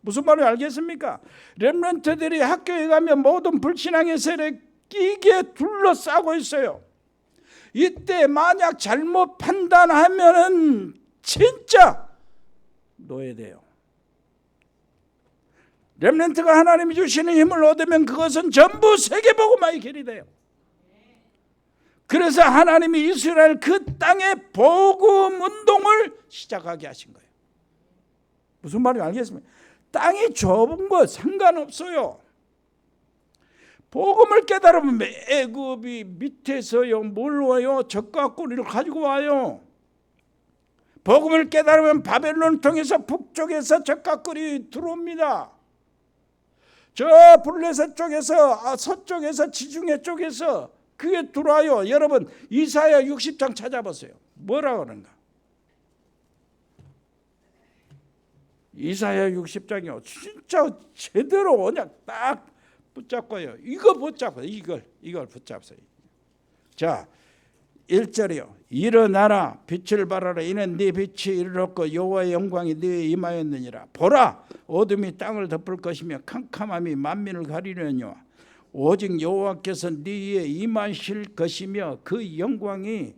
무슨 말인지 알겠습니까? 렘넌트들이 학교에 가면 모든 불신앙의 세력 끼게 둘러싸고 있어요. 이때 만약 잘못 판단하면은 진짜 노예돼요. 렘넌트가 하나님이 주시는 힘을 얻으면 그것은 전부 세계복음화의 길이 돼요. 그래서 하나님이 이스라엘 그 땅에 복음 운동을 시작하게 하신 거예요. 무슨 말인지 알겠습니까? 땅이 좁은 거 상관없어요. 복음을 깨달으면 애굽이 밑에서요 뭘 와요? 적과 꼬리를 가지고 와요. 복음을 깨달으면 바벨론을 통해서 북쪽에서 적과 꼬리 들어옵니다. 저 블레셋 쪽에서 서쪽에서 지중해 쪽에서 그게 들어와요. 여러분 이사야 60장 찾아보세요. 뭐라고 하는가? 이사야 60장이요. 진짜 제대로 언약 딱 붙잡고요. 이거 붙잡아요. 이걸 붙잡으세요. 자 1절이요. 일어나라 빛을 발하라. 이는 네 빛이 이르렀고 여호와의 영광이 네에 임하였느니라. 보라 어둠이 땅을 덮을 것이며 캄캄함이 만민을 가리려니와 오직 여호와께서 네 위에 임하실 것이며 그 영광이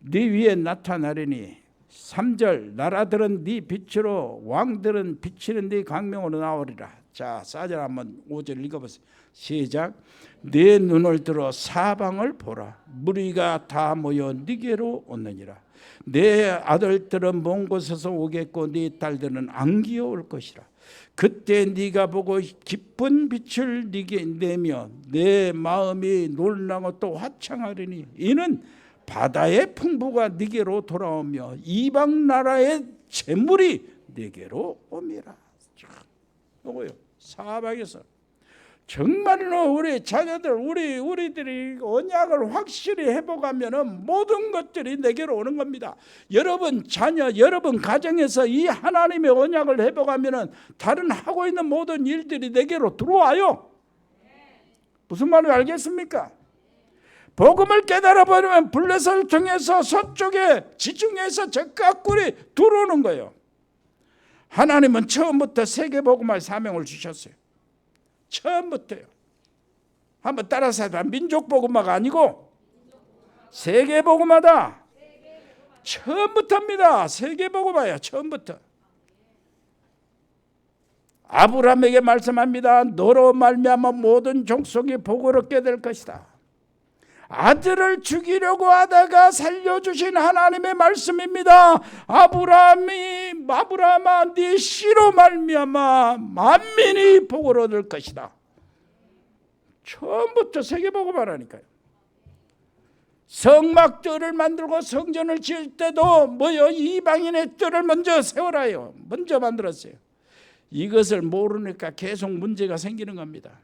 네 위에 나타나리니. 3절 나라들은 네 빛으로 왕들은 비치는 네 광명으로 나오리라. 자 4절 한번 5절 읽어보세요. 시작. 네 눈을 들어 사방을 보라. 무리가 다 모여 네게로 오느니라. 네 아들들은 먼 곳에서 오겠고 네 딸들은 안기어 올 것이라. 그때 네가 보고 깊은 빛을 네게 내며 내 마음이 놀라고 또 화창하리니 이는 바다의 풍부가 네게로 돌아오며 이방 나라의 재물이 네게로 옵니다. 요거요. 사방에서 정말로 우리 자녀들 우리들이 언약을 확실히 회복하면은 모든 것들이 내게로 오는 겁니다. 여러분 자녀 여러분 가정에서 이 하나님의 언약을 회복하면은 다른 하고 있는 모든 일들이 내게로 들어와요. 무슨 말인지 알겠습니까? 복음을 깨달아 버리면 블레셋을 통해서 서쪽에 지중해에서 적과 꿀이 들어오는 거예요. 하나님은 처음부터 세계복음화의 사명을 주셨어요. 처음부터요. 한번 따라서 해봐. 민족복음화가 아니고 세계복음화다. 처음부터입니다. 세계복음화야. 처음부터. 아브라함에게 말씀합니다. 너로 말미암아 모든 족속이 복을 얻게 될 것이다. 아들을 죽이려고 하다가 살려주신 하나님의 말씀입니다. 아브라함아 네 씨로 말미암아 만민이 복을 얻을 것이다. 처음부터 세계복음화라니까요. 성막들을 만들고 성전을 지을 때도 뭐요? 이방인의 뜰을 먼저 세워라요. 먼저 만들었어요. 이것을 모르니까 계속 문제가 생기는 겁니다.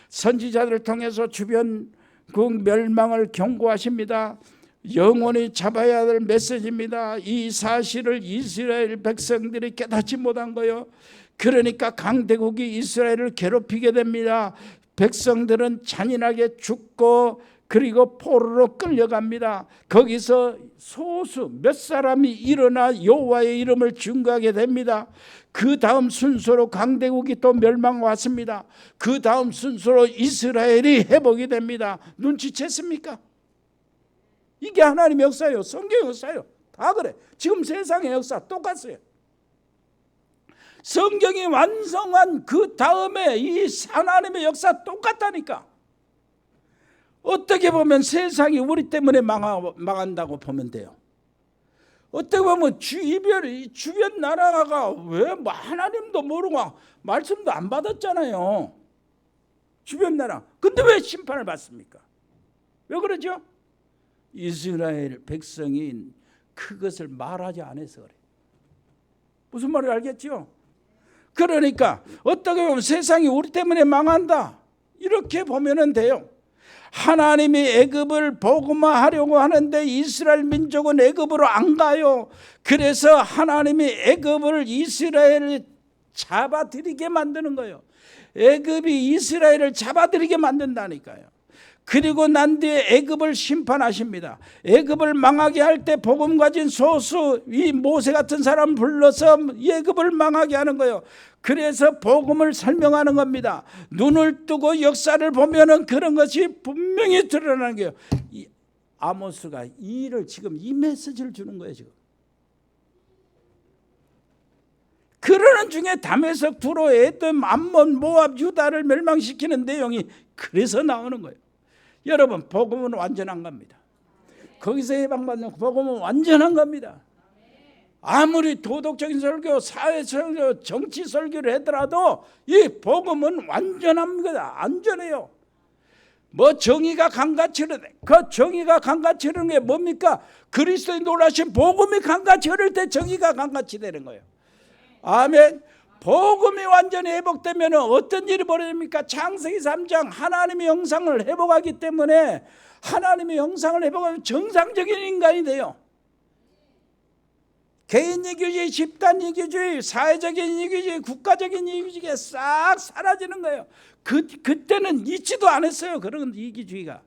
선지자들을 통해서 주변 그 멸망을 경고하십니다. 영원히 잡아야 될 메시지입니다. 이 사실을 이스라엘 백성들이 깨닫지 못한 거예요. 그러니까 강대국이 이스라엘을 괴롭히게 됩니다. 백성들은 잔인하게 죽고 그리고 포로로 끌려갑니다. 거기서 소수 몇 사람이 일어나 여호와의 이름을 증거하게 됩니다. 그 다음 순서로 강대국이 또 멸망 왔습니다. 그 다음 순서로 이스라엘이 회복이 됩니다. 눈치챘습니까? 이게 하나님의 역사예요. 성경의 역사예요. 다 그래. 지금 세상의 역사 똑같아요. 성경이 완성한 그 다음에 이 하나님의 역사 똑같다니까. 어떻게 보면 세상이 우리 때문에 망한다고 보면 돼요. 어떻게 보면 주변 나라가 왜 뭐 하나님도 모르고 말씀도 안 받았잖아요. 주변 나라. 근데 왜 심판을 받습니까? 왜 그러죠? 이스라엘 백성이 그것을 말하지 않아서 그래. 무슨 말인지 알겠죠? 그러니까 어떻게 보면 세상이 우리 때문에 망한다. 이렇게 보면 돼요. 하나님이 애굽을 복음화하려고 하는데 이스라엘 민족은 애굽으로 안 가요. 그래서 하나님이 애굽을 이스라엘을 잡아들이게 만드는 거예요. 애굽이 이스라엘을 잡아들이게 만든다니까요. 그리고 난 뒤에 애굽을 심판하십니다. 애굽을 망하게 할 때 복음 가진 소수 이 모세 같은 사람 불러서 애굽을 망하게 하는 거예요. 그래서 복음을 설명하는 겁니다. 눈을 뜨고 역사를 보면은 그런 것이 분명히 드러나는 거예요. 이 아모스가 지금 이 메시지를 주는 거예요. 지금 그러는 중에 다메섹, 두로, 에돔, 암몬, 모압, 유다를 멸망시키는 내용이 그래서 나오는 거예요. 여러분, 복음은 완전한 겁니다. 거기서 해방받는 복음은 완전한 겁니다. 아무리 도덕적인 설교, 사회 설교, 정치 설교를 하더라도 이 복음은 완전합니다. 안전해요. 뭐 정의가 강같이 흐르네. 그 정의가 강같이 흐르는 게 뭡니까? 그리스도의 놀라신 복음이 강같이 흐를 때 정의가 강같이 되는 거예요. 아멘. 복음이 완전히 회복되면 어떤 일이 벌어집니까? 창세기 3장 하나님의 형상을 회복하기 때문에 하나님의 형상을 회복하면 정상적인 인간이 돼요. 개인 이기주의, 집단 이기주의, 사회적인 이기주의, 국가적인 이기주의가 싹 사라지는 거예요. 그때는 있지도 않았어요. 그런 이기주의가.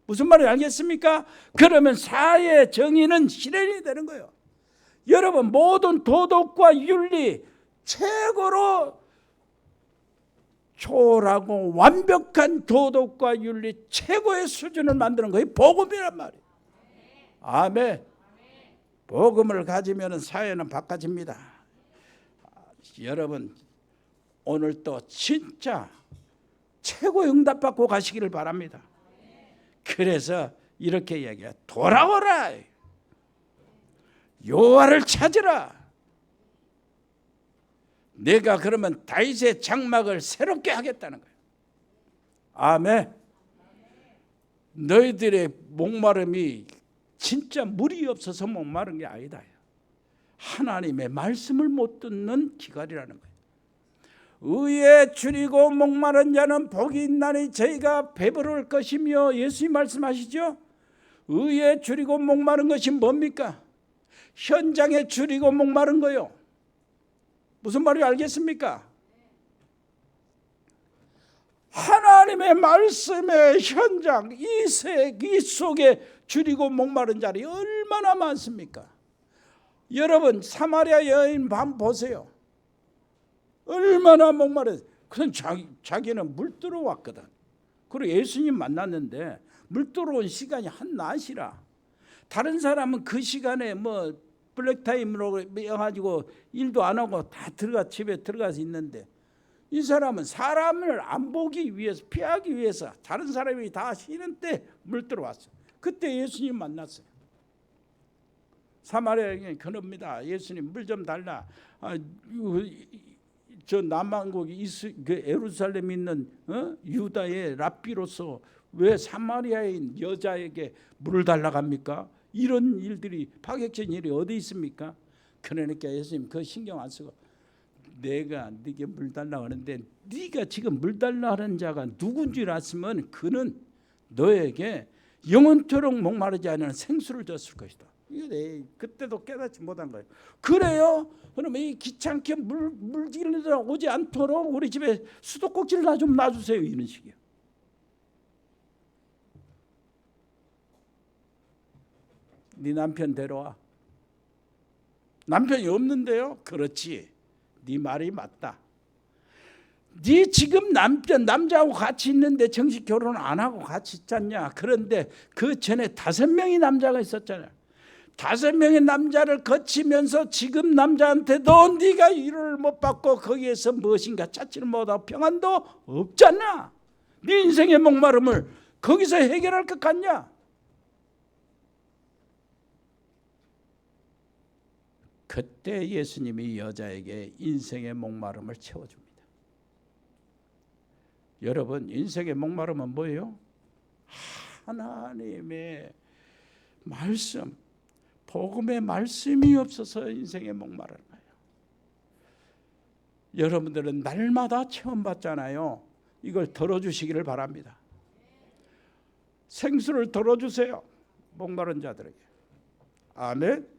무슨 말인지 알겠습니까? 그러면 사회 정의는 실현이 되는 거예요. 여러분, 모든 도덕과 윤리 최고로 초월하고 완벽한 도덕과 윤리 최고의 수준을 만드는 거예요. 복음이란 말이에요. 아멘. 복음을 가지면 사회는 바꿔집니다. 여러분, 오늘 또 진짜 최고의 응답받고 가시기를 바랍니다. 그래서 이렇게 얘기해요. 돌아오라. 여호와를 찾으라. 내가 그러면 다윗의 장막을 새롭게 하겠다는 거예요. 아멘. 너희들의 목마름이 진짜 물이 없어서 목마른 게 아니다. 하나님의 말씀을 못 듣는 기갈이라는 거예요. 의에 줄이고 목마른 자는 복이 있나니 저희가 배부를 것이며, 예수님 말씀하시죠. 의에 줄이고 목마른 것이 뭡니까? 현장에 줄이고 목마른 거요. 무슨 말인지 알겠습니까? 하나님의 말씀의 현장, 이 속에 줄이고 목마른 자리 얼마나 많습니까? 여러분, 사마리아 여인 밤 보세요. 얼마나 목마르. 그냥 자기는 물 들어왔거든. 그리고 예수님 만났는데 물 들어온 시간이 한 낮이라. 다른 사람은 그 시간에 뭐 블랙타임으로 해가지고 일도 안 하고 다 집에 들어가서 있는데, 이 사람은 사람을 안 보기 위해서, 피하기 위해서 다른 사람이 다 쉬는 때 물 들어왔어. 그때 예수님 만났어요. 사마리아 여인이 그럽니다. 예수님 물 좀 달라. 저 남한국 그 예루살렘 있는 유다의 랍비로서 왜 사마리아인 여자에게 물을 달라고 합니까? 이런 일들이 파격적인 일이 어디 있습니까? 그러니까 예수님 그 신경 안 쓰고 내가 네게 물 달라고 하는데 네가 지금 물 달라고 하는 자가 누군 줄 알았으면 그는 너에게 영원토록 목마르지 않은 생수를 줬을 것이다. 이거 그때도 깨닫지 못한 거예요. 그래요? 그러면 이 귀찮게 물질러 오지 않도록 우리 집에 수도꼭지를 좀 놔주세요. 이런 식이에요. 네 남편 데려와. 남편이 없는데요? 그렇지. 네 말이 맞다. 네 지금 남자하고 같이 있는데 정식 결혼 안 하고 같이 있잖냐. 그런데 그 전에 5명의 남자가 있었잖아요. 5명의 남자를 거치면서 지금 남자한테도 네가 위로를 못 받고 거기에서 무엇인가 찾지를 못하고 평안도 없잖아. 네 인생의 목마름을 거기서 해결할 것 같냐? 그때 예수님이 여자에게 인생의 목마름을 채워줍니다. 여러분, 인생의 목마름은 뭐예요? 하나님의 말씀, 복음의 말씀이 없어서 인생의 목마른 거예요. 여러분들은 날마다 체험받잖아요. 이걸 덜어주시기를 바랍니다. 생수를 덜어주세요. 목마른 자들에게. 아멘.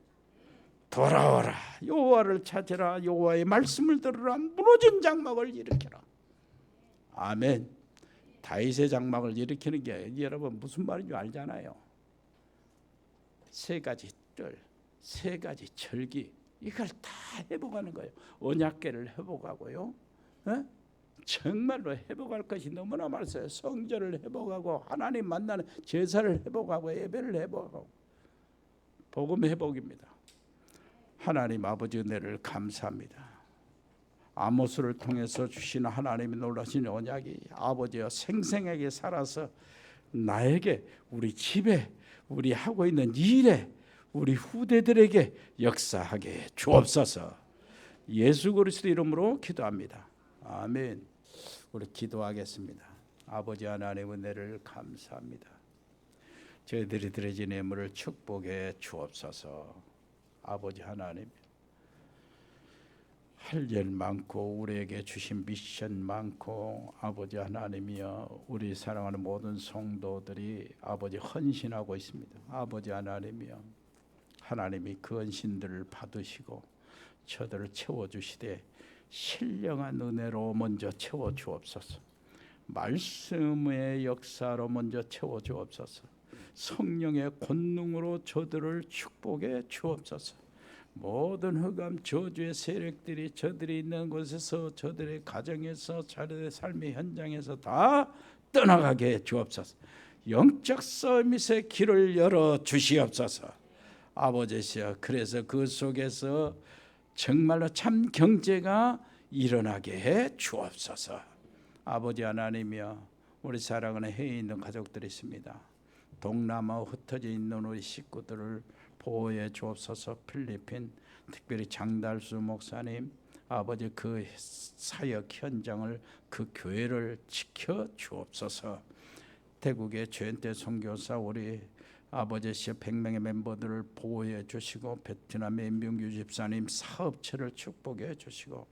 돌아오라. 여호와를 찾으라. 여호와의 말씀을 들으라. 무너진 장막을 일으켜라. 아멘. 다윗의 장막을 일으키는 게 여러분 무슨 말인지 알잖아요. 3가지 뜰, 3가지 절기, 이걸 다 회복하는 거예요. 언약궤를 회복하고요. 정말로 회복할 것이 너무나 많았어요. 성전을 회복하고 하나님 만나는 제사를 회복하고 예배를 회복하고 복음 회복입니다. 하나님 아버지 은혜를 감사합니다. 아모스를 통해서 주시는 하나님의 놀라신 언약이 아버지여 생생하게 살아서 나에게, 우리 집에, 우리 하고 있는 일에, 우리 후대들에게 역사하게 주옵소서. 예수 그리스도 이름으로 기도합니다. 아멘. 우리 기도하겠습니다. 아버지 하나님 은혜를 감사합니다. 저희들이 드려진 예물을 축복해 주옵소서. 아버지 하나님, 할 일 많고 우리에게 주신 미션 많고 아버지 하나님이여 우리 사랑하는 모든 성도들이 아버지 헌신하고 있습니다. 아버지 하나님이여 하나님이 그 헌신들을 받으시고 저들을 채워주시되 신령한 은혜로 먼저 채워주옵소서. 말씀의 역사로 먼저 채워주옵소서. 성령의 권능으로 저들을 축복해 주옵소서. 모든 흑암 저주의 세력들이 저들이 있는 곳에서 저들의 가정에서 저들의 삶의 현장에서 다 떠나가게 주옵소서. 영적 서밋의 길을 열어 주시옵소서. 아버지시여, 그래서 그 속에서 정말로 참 경제가 일어나게 해 주옵소서. 아버지 하나님이여 우리 사랑하는 해외에 있는 가족들이 있습니다. 동남아 흩어져 있는 우리 식구들을 보호해 주옵소서. 필리핀 특별히 장달수 목사님 아버지 그 사역 현장을 그 교회를 지켜 주옵소서. 태국의 최은태 선교사 우리 아버지시여 100명의 멤버들을 보호해 주시고 베트남의 임병규 집사님 사업체를 축복해 주시고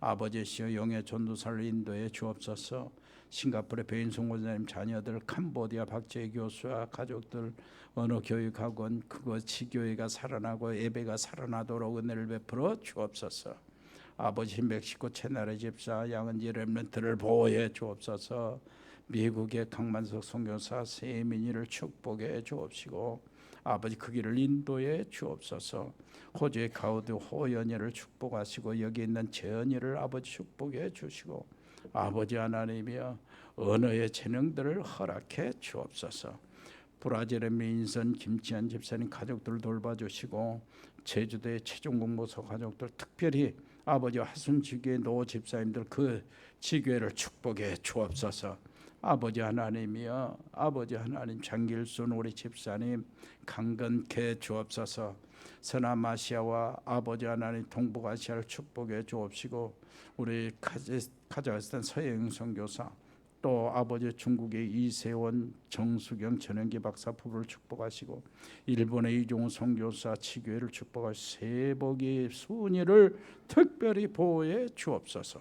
아버지시여 영의 전도사를 인도해 주옵소서. 싱가포르의 배인성 원장님 자녀들, 캄보디아 박재희 교수와 가족들 언어 교육학원 그거 지교회가 살아나고 예배가 살아나도록 은혜를 베풀어 주옵소서. 아버지 멕시코 채나레 집사 양은지 렘넌트를 보호해 주옵소서. 미국의 강만석 선교사 세민이를 축복해 주옵시고 아버지 그 길을 인도해 주옵소서. 호주의 가우드 호연이를 축복하시고 여기 있는 재연이를 아버지 축복해 주시고 아버지 하나님이여 언어의 재능들을 허락해 주옵소서. 브라질의 민선 김치한 집사님 가족들 돌봐주시고 제주도의 최종공보소 가족들 특별히 아버지 하순지교의 노 집사님들 그 지교회를 축복해 주옵소서. 아버지 하나님이여, 아버지 하나님, 장길순 우리 집사님 강건케 주옵소서. 서남아시아와 아버지 하나님 동북아시아를 축복해 주옵시고, 우리 카자흐스탄 서영 선교사, 또 아버지 중국의 이세원, 정수경, 전영기 박사 부부를 축복하시고, 일본의 이종우 선교사 치교회를 축복하시고, 세복이 순이를 특별히 보호해 주옵소서.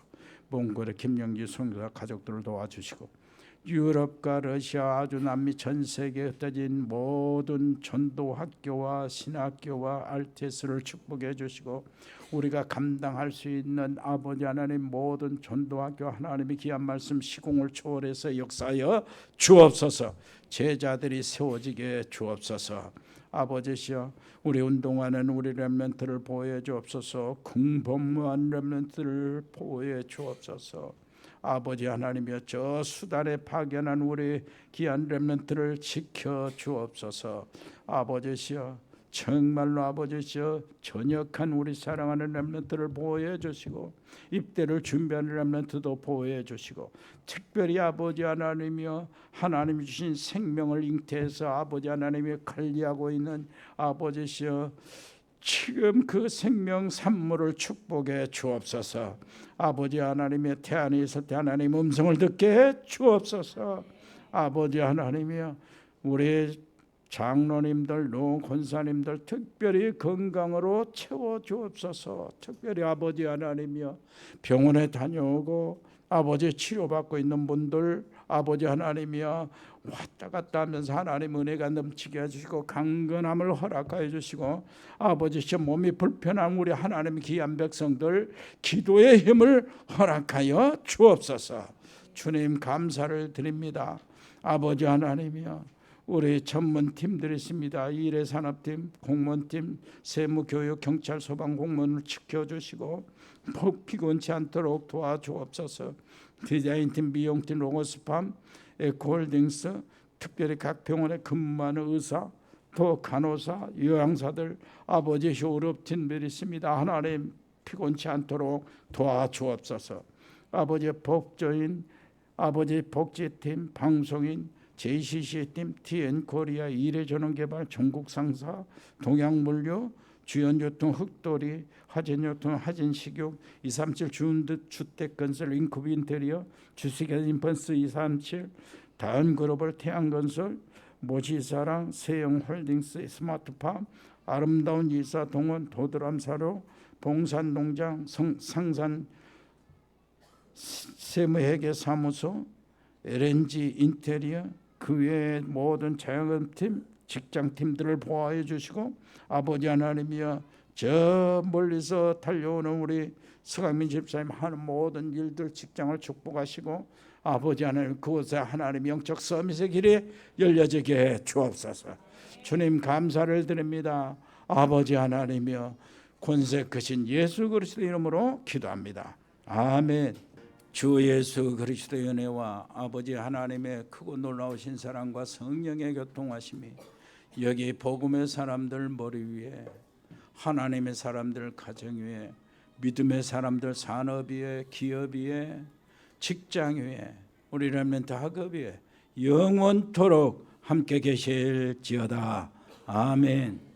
몽골의 김영기 선교사 가족들을 도와주시고, 유럽과 러시아, 아주 남미 전 세계에 흩어진 모든 전도 학교와 신학교와 RTS를 축복해 주시고, 우리가 감당할 수 있는 아버지 하나님 모든 전도학교 하나님의 귀한 말씀 시공을 초월해서 역사하여 주옵소서. 제자들이 세워지게 주옵소서. 아버지시여, 우리 운동하는 우리 렘넌트를 보호해 주옵소서. 공범무한 렘넌트를 보호해 주옵소서. 아버지 하나님이여, 저 수단에 파견한 우리 귀한 렘넌트를 지켜 주옵소서. 아버지시여, 정말로 아버지시여, 전역한 우리 사랑하는 렘넌트를 보호해 주시고, 입대를 준비하는 렘넌트도 보호해 주시고, 특별히 아버지 하나님이여, 하나님이 주신 생명을 잉태해서 아버지 하나님이 관리하고 있는 아버지시여, 지금 그 생명 산물을 축복해 주옵소서. 아버지 하나님의 태안에 있을 때 하나님 음성을 듣게 해 주옵소서. 아버지 하나님이여, 우리 장로님들, 권사님들 특별히 건강으로 채워 주옵소서. 특별히 아버지 하나님이여, 병원에 다녀오고 아버지 치료받고 있는 분들, 아버지 하나님이여, 왔다 갔다 하면서 하나님 은혜가 넘치게 해주시고 강건함을 허락하여 주시고, 아버지 저 몸이 불편한 우리 하나님 귀한 백성들 기도의 힘을 허락하여 주옵소서. 주님 감사를 드립니다. 아버지 하나님이여, 우리 전문팀들이 있습니다. 일회산업팀, 공무원팀, 세무교육, 경찰, 소방 공무원을 지켜주시고 피곤치 않도록 도와주옵소서. 디자인팀, 미용팀, 로고스팜, 에코홀딩스, 특별히 각 병원에 근무하는 의사, 또 간호사, 요양사들, 아버지 휴업팀들이 있습니다. 하나님 피곤치 않도록 도와주옵소서. 아버지 복조인, 아버지 복지팀, 방송인, JCC팀, TN코리아, 일회전원개발, 전국상사, 동양물류, 주연교통, 흑돌이, 하진교통, 하진식육, 237 주택건설, 인쿠브 인테리어, 주식회사 인펀스 237, 다은그로벌, 태양건설, 모시사랑, 세영홀딩스, 스마트팜, 아름다운 이사동원, 도드람사로, 봉산농장, 상산 세무회계사무소, LNG 인테리어, 그 외의 모든 자영업팀, 직장팀들을 보호해 주시고, 아버지 하나님이여, 저 멀리서 달려오는 우리 서강민 집사님 하는 모든 일들, 직장을 축복하시고, 아버지 하나님 그곳에 하나님 영적 서밋의 길이 열려지게 주옵소서. 주님 감사를 드립니다. 아버지 하나님이여, 권세 크신 예수 그리스도 이름으로 기도합니다. 아멘. 주 예수 그리스도의 은혜와 아버지 하나님의 크고 놀라우신 사랑과 성령의 교통하심이 여기 복음의 사람들 머리 위에, 하나님의 사람들 가정 위에, 믿음의 사람들 산업 위에, 기업 위에, 직장 위에, 우리 렘넌트 학업 위에 영원토록 함께 계실지어다. 아멘.